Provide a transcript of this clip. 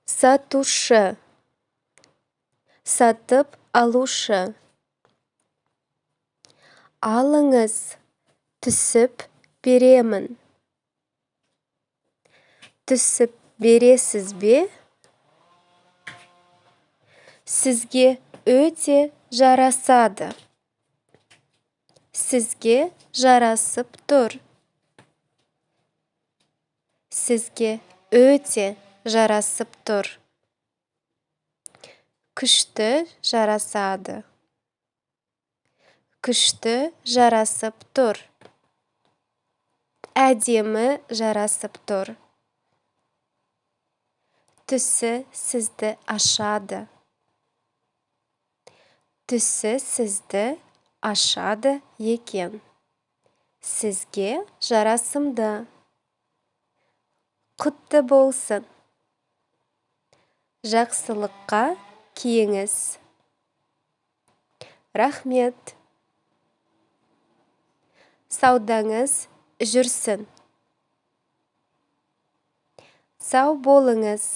Сатушы, сатып алушы. Алыңыз, түсіп беремін. Түсіп бересіз бе? Сізге өте жарасады. Сізге жарасып тұр. Сізге өте жарасып тұр. Күшті жарасады. Күшті жарасып тұр. Әдемі жарасып тұр. Түсі сізді ашады. Түсі сізді ашады екен. Сізге жарасымды. Құтты болсын. Жақсылыққа киіңіз. Рахмет. Саудаңыз жүрсін. Сау болыңыз.